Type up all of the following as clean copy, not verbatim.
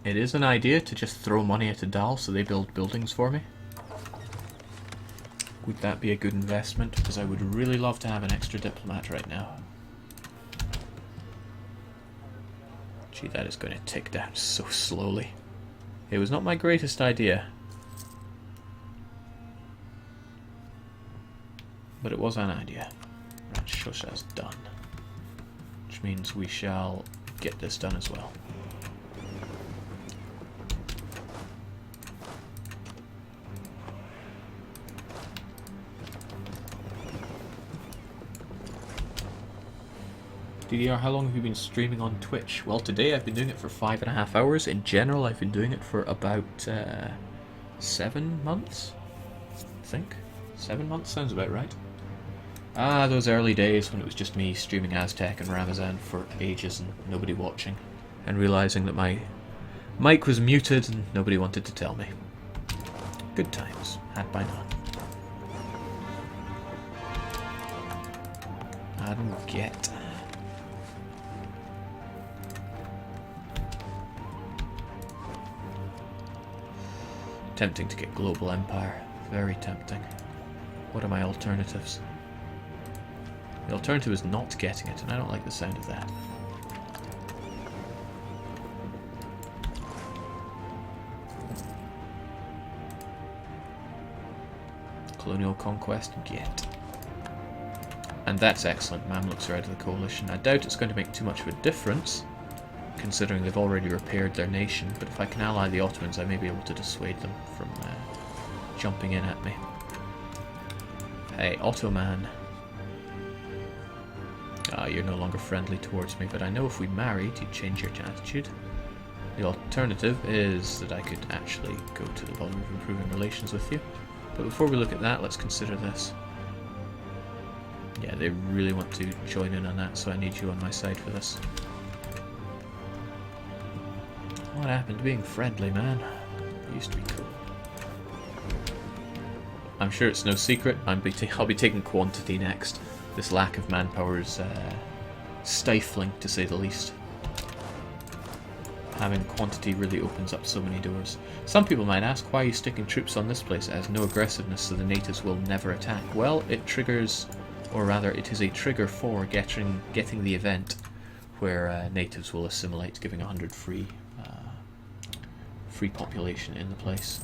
It is an idea to just throw money at Adal so they build buildings for me. Would that be a good investment? Because I would really love to have an extra diplomat right now. Gee, that is going to tick down so slowly. It was not my greatest idea. But it was an idea. Right, Shosha is done. Which means we shall get this done as well. DDR, how long have you been streaming on Twitch? Well, today I've been doing it for 5.5 hours. In general, I've been doing it for about 7 months, I think. 7 months sounds about right. Ah, those early days when it was just me streaming Aztec and Ramazan for ages and nobody watching. And realising that my mic was muted and nobody wanted to tell me. Good times, had by none. I don't get... Tempting to get Global Empire. Very tempting. What are my alternatives? The alternative is not getting it, and I don't like the sound of that. Colonial Conquest, get. And that's excellent. Mamluks are out of the coalition. I doubt it's going to make too much of a difference, considering they've already repaired their nation, but if I can ally the Ottomans, I may be able to dissuade them from jumping in at me. Hey, Ottoman. You're no longer friendly towards me, but I know if we married, you'd change your attitude. The alternative is that I could actually go to the bottom of improving relations with you. But before we look at that, let's consider this. Yeah, they really want to join in on that, so I need you on my side for this. What happened to being friendly, man? It used to be cool. I'm sure it's no secret, I'll be taking quantity next. This lack of manpower is stifling, to say the least. Having quantity really opens up so many doors. Some people might ask, why are you sticking troops on this place? It has no aggressiveness, so the natives will never attack. Well, it triggers, or rather, it is a trigger for getting the event where natives will assimilate, giving 100 free population in the place.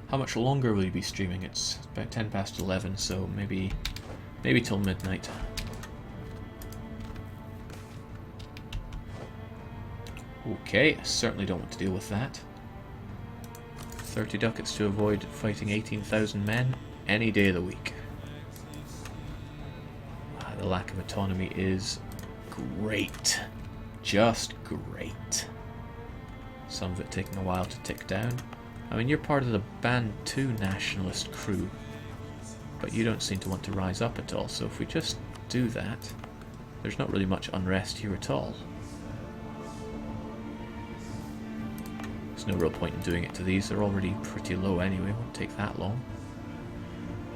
How much longer will you be streaming? It's about 10 past 11, so maybe till midnight. Okay, I certainly don't want to deal with that. 30 ducats to avoid fighting 18,000 men any day of the week. The lack of autonomy is great. Just great. Some of it taking a while to tick down. I mean, you're part of the Bantu nationalist crew, but you don't seem to want to rise up at all, so if we just do that, there's not really much unrest here at all. There's no real point in doing it to these, they're already pretty low anyway, it won't take that long.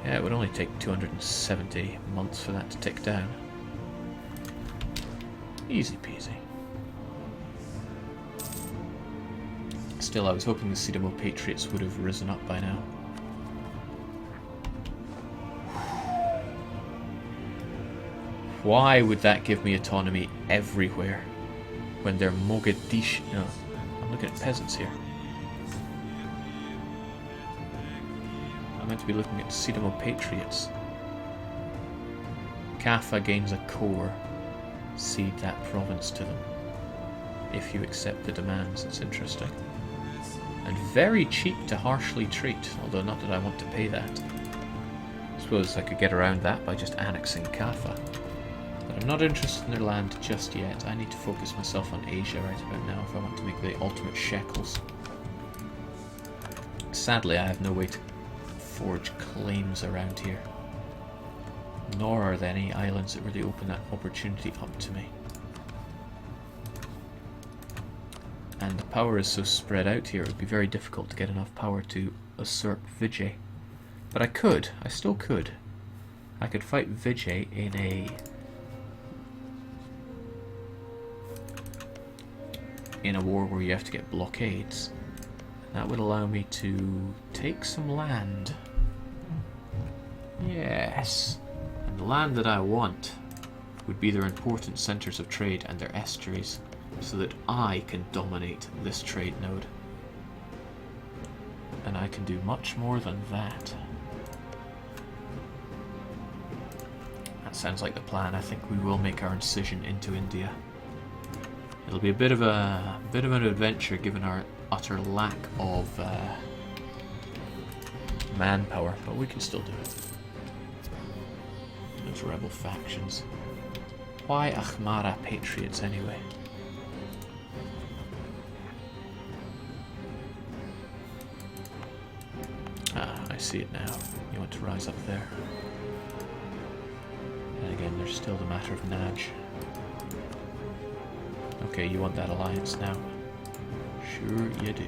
Yeah, it would only take 270 months for that to tick down. Easy peasy. Still, I was hoping the Sidamo Patriots would have risen up by now. Why would that give me autonomy everywhere when they're Mogadishu? No, I'm looking at peasants here. I'm meant to be looking at Sidamo Patriots. Kaffa gains a core. Cede that province to them. If you accept the demands, it's interesting. And very cheap to harshly treat, although not that I want to pay that. I suppose I could get around that by just annexing Kaffa. But I'm not interested in their land just yet. I need to focus myself on Asia right about now if I want to make the ultimate shekels. Sadly, I have no way to forge claims around here. Nor are there any islands that really open that opportunity up to me. And the power is so spread out here, it would be very difficult to get enough power to usurp Vijay. But I still could. I could fight Vijay in a in a war where you have to get blockades. That would allow me to take some land. Yes. And the land that I want would be their important centres of trade and their estuaries, so that I can dominate this trade node. And I can do much more than that. That sounds like the plan. I think we will make our incision into India. It'll be a bit of an adventure given our utter lack of manpower, but we can still do it. Those rebel factions. Why Ahmara patriots anyway? Ah, I see it now. You want to rise up there. And again, there's still the matter of Naj. Okay, you want that alliance now. Sure you do.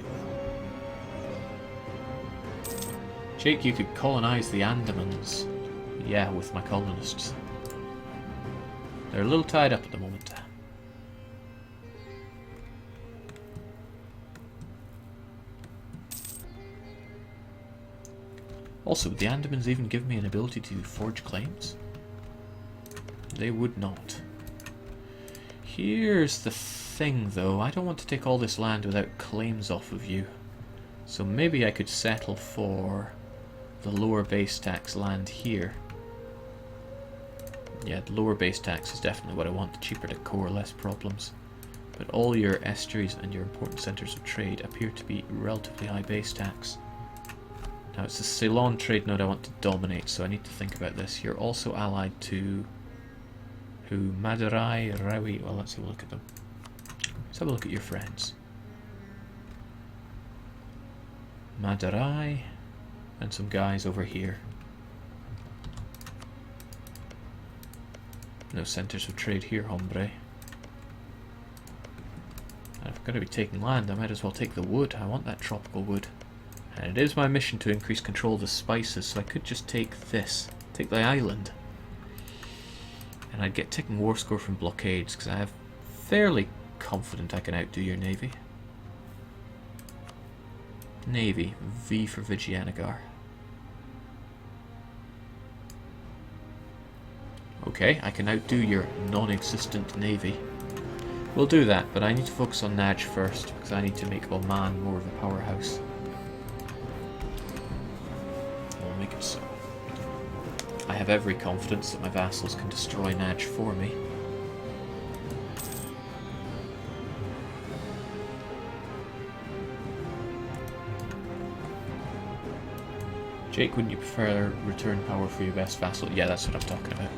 Jake, you could colonize the Andamans. Yeah, with my colonists. They're a little tied up at the moment. Also, would the Andamans even give me an ability to forge claims? They would not. Here's the thing, though. I don't want to take all this land without claims off of you. So maybe I could settle for the lower base tax land here. Yeah, the lower base tax is definitely what I want. The cheaper to core, less problems. But all your estuaries and your important centres of trade appear to be relatively high base tax. Now it's the Ceylon trade node I want to dominate, so I need to think about this. You're also allied to... who? Madurai, Rawi... Well, let's have a look at them. Let's have a look at your friends. Madurai, and some guys over here. No centres of trade here, hombre. And if I'm going to be taking land, I might as well take the wood. I want that tropical wood. And it is my mission to increase control of the spices, so I could just take this. Take the island. And I'd get ticking war score from blockades, because I have fairly confident I can outdo your navy. Navy, V for Vijayanagar. Okay, I can outdo your non-existent navy. We'll do that, but I need to focus on Naj first, because I need to make Oman more of a powerhouse. We'll make it so. I have every confidence that my vassals can destroy Naj for me. Jake, wouldn't you prefer return power for your best vassal? Yeah, that's what I'm talking about.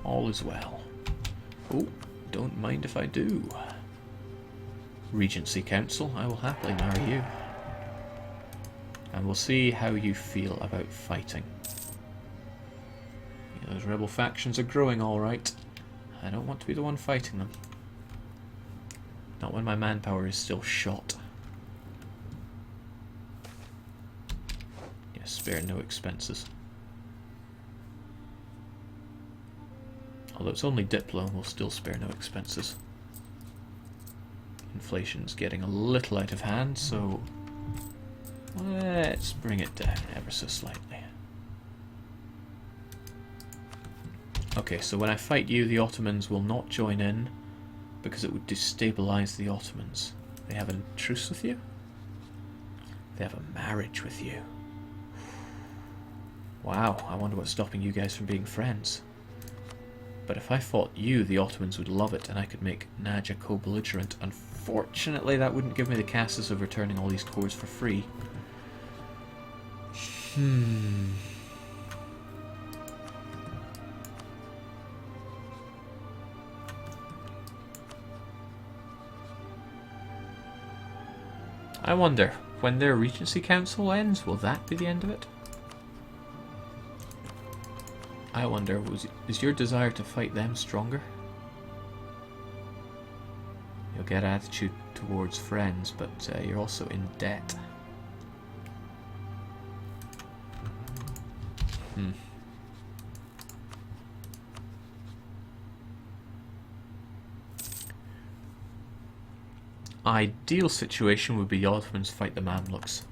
All is well. Oh, don't mind if I do. Regency Council, I will happily marry you. And we'll see how you feel about fighting. Yeah, those rebel factions are growing alright. I don't want to be the one fighting them. Not when my manpower is still shot. Yeah, spare no expenses. Although it's only Diplo, we'll still spare no expenses. Inflation's getting a little out of hand, so let's bring it down ever so slightly. Okay, so when I fight you, the Ottomans will not join in because it would destabilize the Ottomans. They have a truce with you? They have a marriage with you. Wow, I wonder what's stopping you guys from being friends. But if I fought you, the Ottomans would love it, and I could make Naj a co-belligerent. Unfortunately, that wouldn't give me the castes of returning all these cores for free. I wonder, when their Regency Council ends, will that be the end of it? I wonder, is your desire to fight them stronger? You'll get attitude towards friends, but you're also in debt. Hmm. Ideal situation would be the Ottomans fight the Mamluks.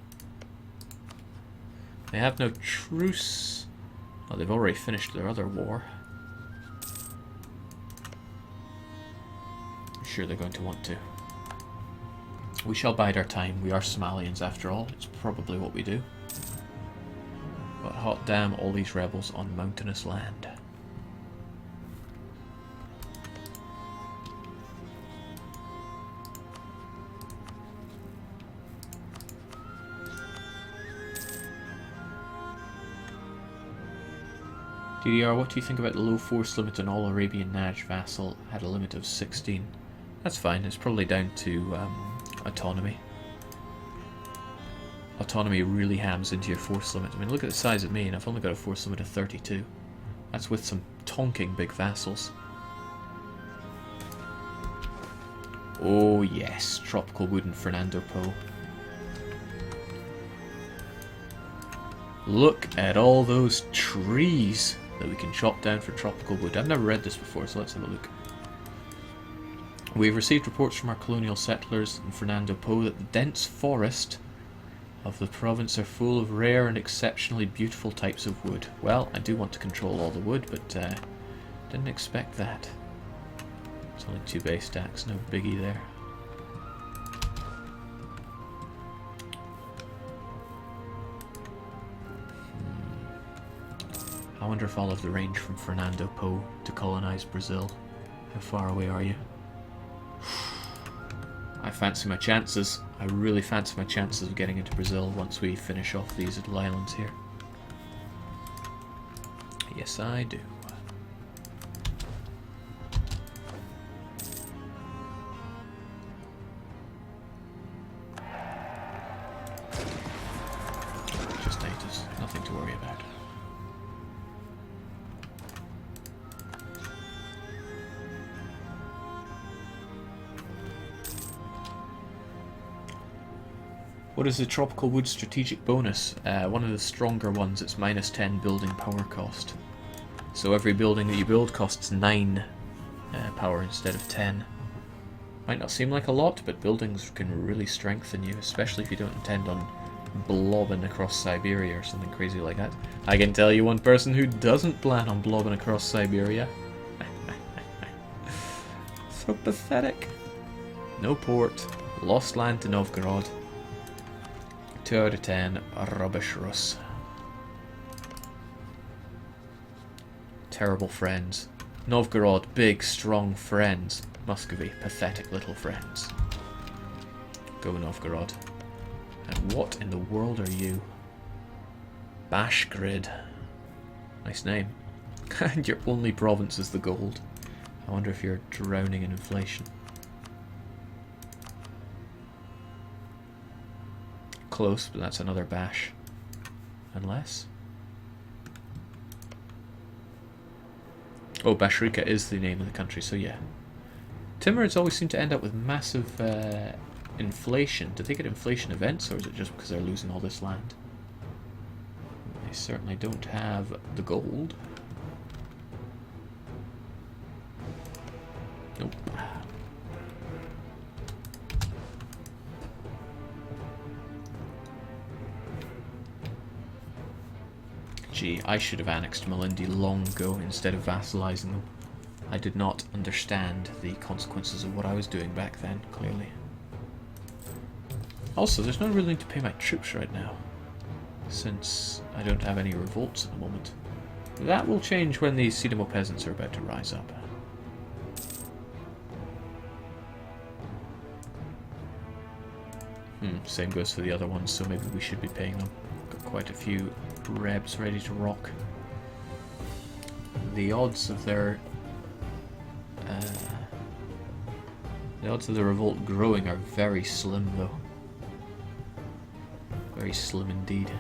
They have no truce. Oh, they've already finished their other war. I'm sure they're going to want to. We shall bide our time. We are Somalians after all. It's probably what we do. But hot damn all these rebels on mountainous land. DDR, what do you think about the low force limit on all Arabian Naj Vassal had a limit of 16? That's fine, it's probably down to autonomy. Autonomy really hams into your force limit. I mean, look at the size of me, and I've only got a force limit of 32. That's with some tonking big vassals. Oh yes, tropical wood and Fernando Po. Look at all those trees that we can chop down for tropical wood. I've never read this before, so let's have a look. We've received reports from our colonial settlers in Fernando Po that the dense forest of the province are full of rare and exceptionally beautiful types of wood. Well, I do want to control all the wood, but didn't expect that. It's only 2 base stacks, no biggie there. I wonder if I'll have the range from Fernando Po to colonize Brazil. How far away are you? I fancy my chances. I really fancy my chances of getting into Brazil once we finish off these little islands here. Yes, I do. Just natives, nothing to worry about. What is the tropical wood strategic bonus? One of the stronger ones, it's minus 10 building power cost. So every building that you build costs 9 power instead of 10. Might not seem like a lot, but buildings can really strengthen you, especially if you don't intend on blobbing across Siberia or something crazy like that. I can tell you one person who doesn't plan on blobbing across Siberia. So pathetic. No port, lost land to Novgorod. 2 out of 10, rubbish Rus. Terrible friends. Novgorod, big, strong friends. Muscovy, pathetic little friends. Go Novgorod. And what in the world are you? Bashgrid. Nice name. And your only province is the gold. I wonder if you're drowning in inflation. Close, but that's another bash. Unless... Oh, Bashrika is the name of the country, so yeah. Timurids always seem to end up with massive inflation. Do they get inflation events, or is it just because they're losing all this land? They certainly don't have the gold. Nope. Gee, I should have annexed Malindi long ago instead of vassalizing them. I did not understand the consequences of what I was doing back then, clearly. Also, there's no real need to pay my troops right now, since I don't have any revolts at the moment. That will change when these Sidamo peasants are about to rise up. Same goes for the other ones, so maybe we should be paying them. Got quite a few rebs ready to rock. The odds of their revolt growing are very slim, though. Very slim indeed.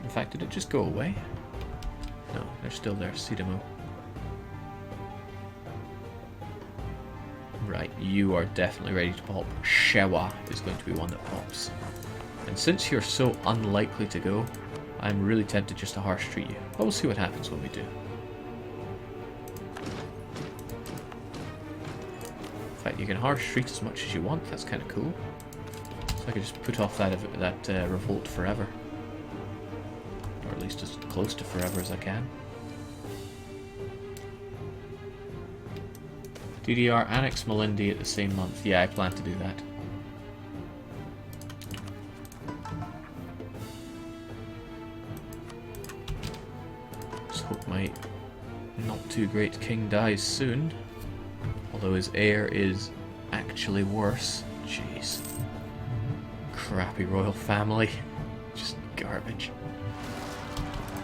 In fact, did it just go away? No, they're still there. Sidamo. Right, you are definitely ready to pop. Shewa is going to be one that pops. And since you're so unlikely to go, I'm really tempted just to harsh treat you. But we'll see what happens when we do. In fact, you can harsh treat as much as you want. That's kind of cool. So I can just put off that revolt forever. Or at least as close to forever as I can. DDR annex Malindi at the same month. Yeah, I plan to do that. Just hope my not too great king dies soon. Although his heir is actually worse. Jeez. Crappy royal family. Just garbage.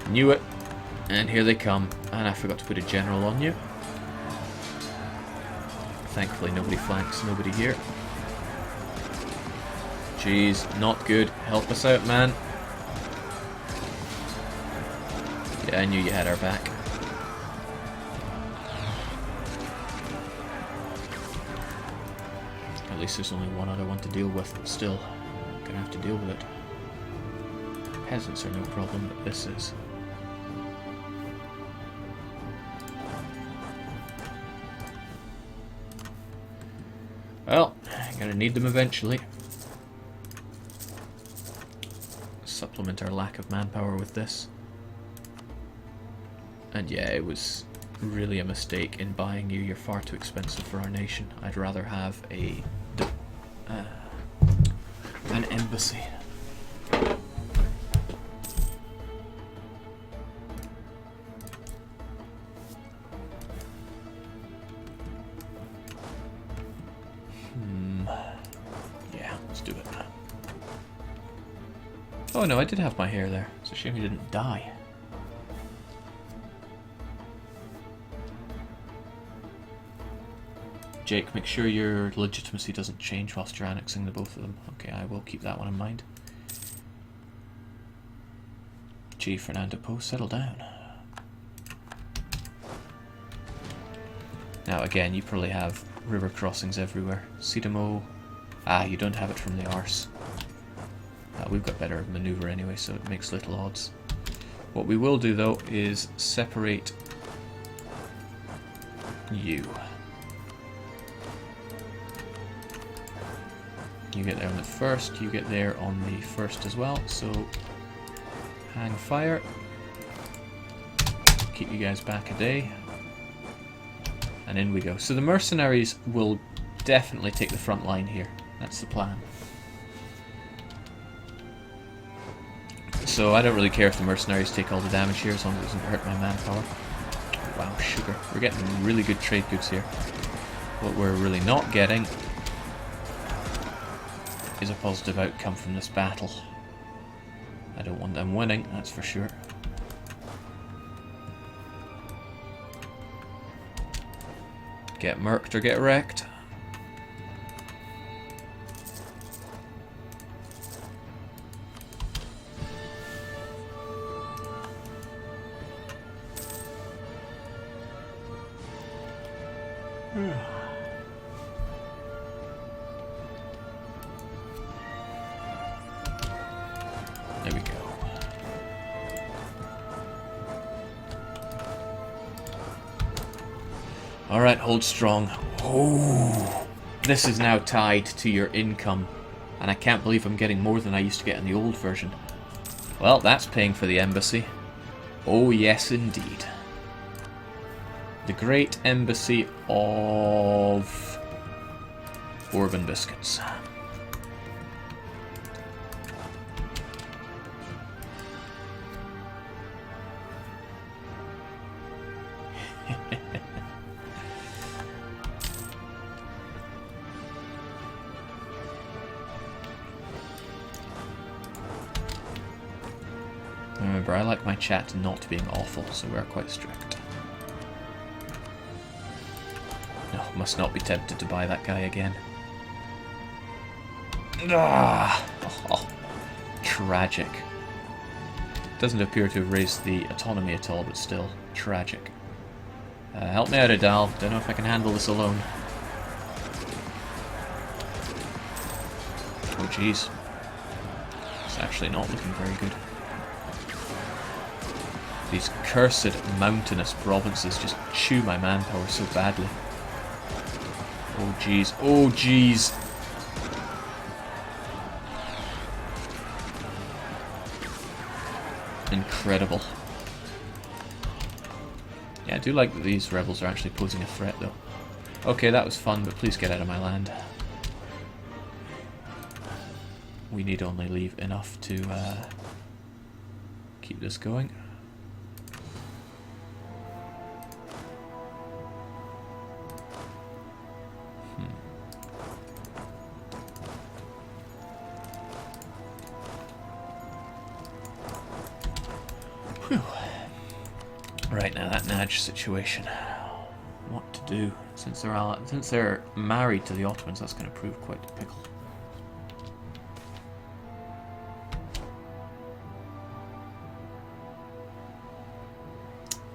Knew it. And here they come. And I forgot to put a general on you. Thankfully nobody flanks, nobody here. Jeez, not good. Help us out, man. Yeah, I knew you had our back. At least there's only one other one to deal with, but still, I'm gonna have to deal with it. Peasants are no problem, but this is. Well, I'm gonna need them eventually. Supplement our lack of manpower with this. And yeah, it was really a mistake in buying you. You're far too expensive for our nation. I'd rather have an embassy. Yeah, let's do it. Oh no, I did have my hair there. It's a shame he didn't die. Jake, make sure your legitimacy doesn't change whilst you're annexing the both of them. Okay, I will keep that one in mind. Gee, Fernando Poe, settle down. Now again, you probably have river crossings everywhere. Sidamo. Ah, you don't have it from the arse. We've got better maneuver anyway, so it makes little odds. What we will do though is separate you. You get there on the first, you get there on the first as well, so hang fire. Keep you guys back a day. And in we go. So the mercenaries will definitely take the front line here. That's the plan. So I don't really care if the mercenaries take all the damage here as long as it doesn't hurt my manpower. Wow, sugar. We're getting really good trade goods here. What we're really not getting is a positive outcome from this battle. I don't want them winning, that's for sure. Get murked or get wrecked. There we go. Alright, hold strong. Oh, this is now tied to your income. And I can't believe I'm getting more than I used to get in the old version. Well, that's paying for the embassy. Oh yes, indeed. The Great Embassy of Bourbon Biscuits. Remember, I like my chat not being awful, so we're quite strict. No, must not be tempted to buy that guy again. Ah, oh, tragic. Doesn't appear to have raised the autonomy at all, but still, tragic. Help me out, Adal. Don't know if I can handle this alone. Oh jeez. It's actually not looking very good. These cursed mountainous provinces just chew my manpower so badly. Oh jeez. Oh jeez. Incredible. Yeah, I do like that these rebels are actually posing a threat though. Okay, that was fun, but please get out of my land. We need only leave enough to keep this going. Whew. Right, now that Naj situation. What to do? Since they're married to the Ottomans, that's going to prove quite a pickle.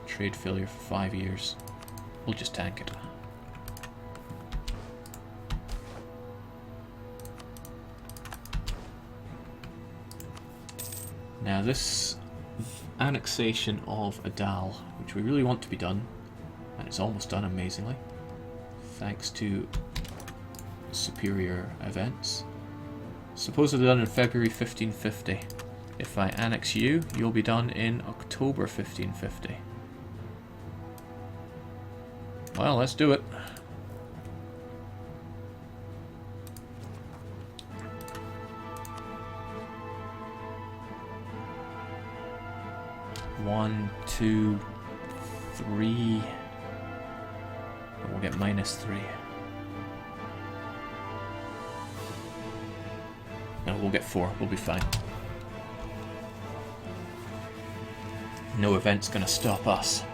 Trade failure for 5 years. We'll just tank it. Now this annexation of Adal, which we really want to be done, and it's almost done amazingly, thanks to superior events. Supposedly done in February 1550. If I annex you, you'll be done in October 1550. Well, let's do it. One, two, three. We'll get -3. No, we'll get 4. We'll be fine. No event's gonna stop us.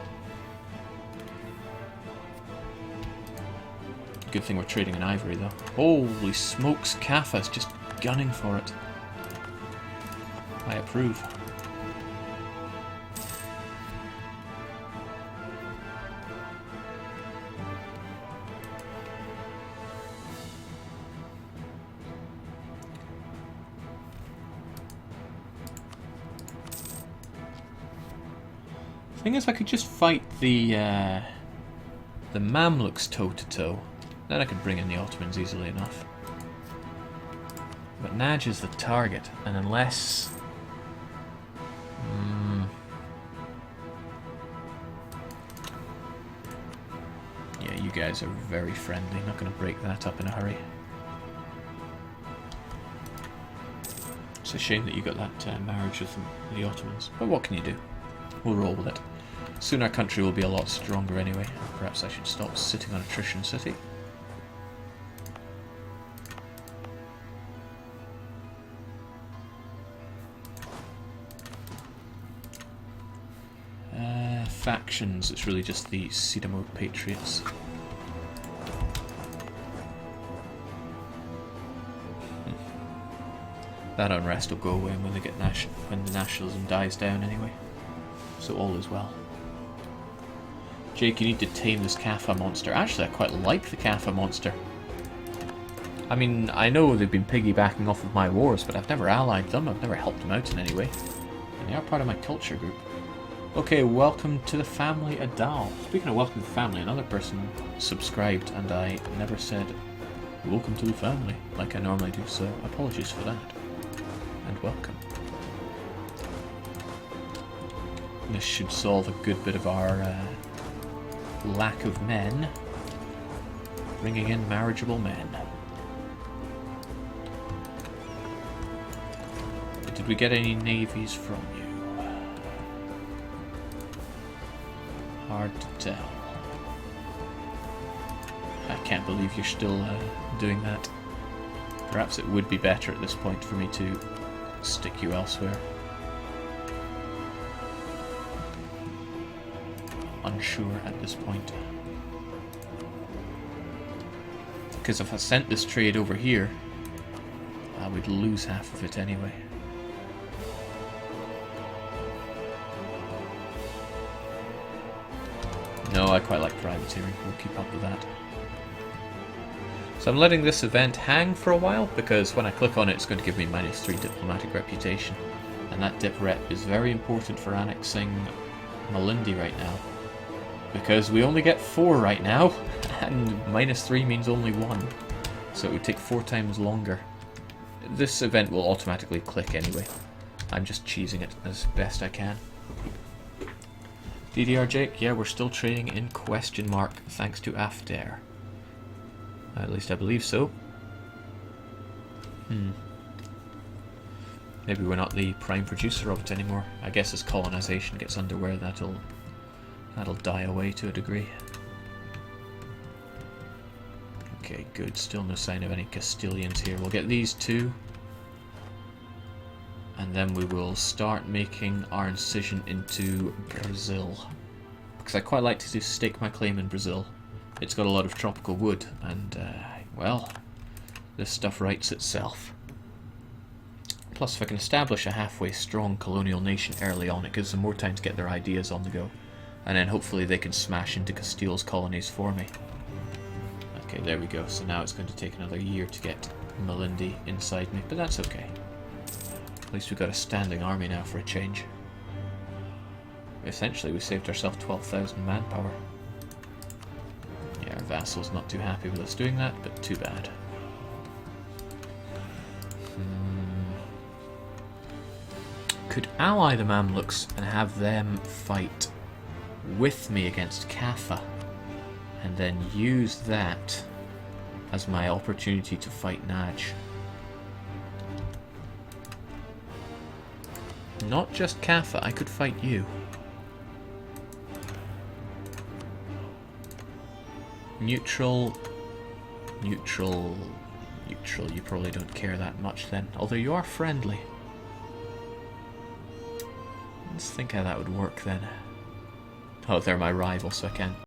Good thing we're trading in ivory, though. Holy smokes, Kaffa's just gunning for it. I approve. Thing is, I could just fight the Mamluks toe-to-toe. Then I could bring in the Ottomans easily enough. But Naj is the target, and unless... yeah, you guys are very friendly. Not going to break that up in a hurry. It's a shame that you got that marriage with the Ottomans. But what can you do? We'll roll with it. Soon our country will be a lot stronger anyway. Perhaps I should stop sitting on attrition city. Factions, it's really just the Sidamo Patriots. That unrest will go away when they get when the nationalism dies down anyway. So all is well. Jake, you need to tame this Kaffa monster. Actually, I quite like the Kaffa monster. I mean, I know they've been piggybacking off of my wars, but I've never allied them. I've never helped them out in any way. And they are part of my culture group. Okay, welcome to the family Adal. Speaking of welcome to the family, another person subscribed and I never said welcome to the family like I normally do, so apologies for that. And welcome. This should solve a good bit of our lack of men. Bringing in marriageable men. Did we get any navies from you? Hard to tell. I can't believe you're still doing that. Perhaps it would be better at this point for me to stick you elsewhere. Unsure at this point. Because if I sent this trade over here, I would lose half of it anyway. No, I quite like privateering. We'll keep up with that. So I'm letting this event hang for a while, because when I click on it, it's going to give me -3 diplomatic reputation. And that dip rep is very important for annexing Malindi right now. Because we only get 4 right now, and -3 means only 1. So it would take 4 times longer. This event will automatically click anyway. I'm just cheesing it as best I can. DDR Jake, yeah, we're still trading in question mark, thanks to After. At least I believe so. Maybe we're not the prime producer of it anymore. I guess as colonization gets underway, that'll die away to a degree. Okay, good. Still no sign of any Castilians here. We'll get these 2. And then we will start making our incision into Brazil. Because I quite like to stake my claim in Brazil. It's got a lot of tropical wood, and, well, this stuff writes itself. Plus, if I can establish a halfway strong colonial nation early on, it gives them more time to get their ideas on the go. And then hopefully they can smash into Castile's colonies for me. Okay, there we go. So now it's going to take another year to get Malindi inside me, but that's okay. At least we've got a standing army now for a change. Essentially, we saved ourselves 12,000 manpower. Yeah, our vassal's not too happy with us doing that, but too bad. Could ally the Mamluks and have them fight with me against Kaffa, and then use that as my opportunity to fight Naj. Not just Kaffa, I could fight you. Neutral, neutral, neutral. You probably don't care that much then, although you are friendly. Let's think how that would work then. Oh, they're my rival, so I can't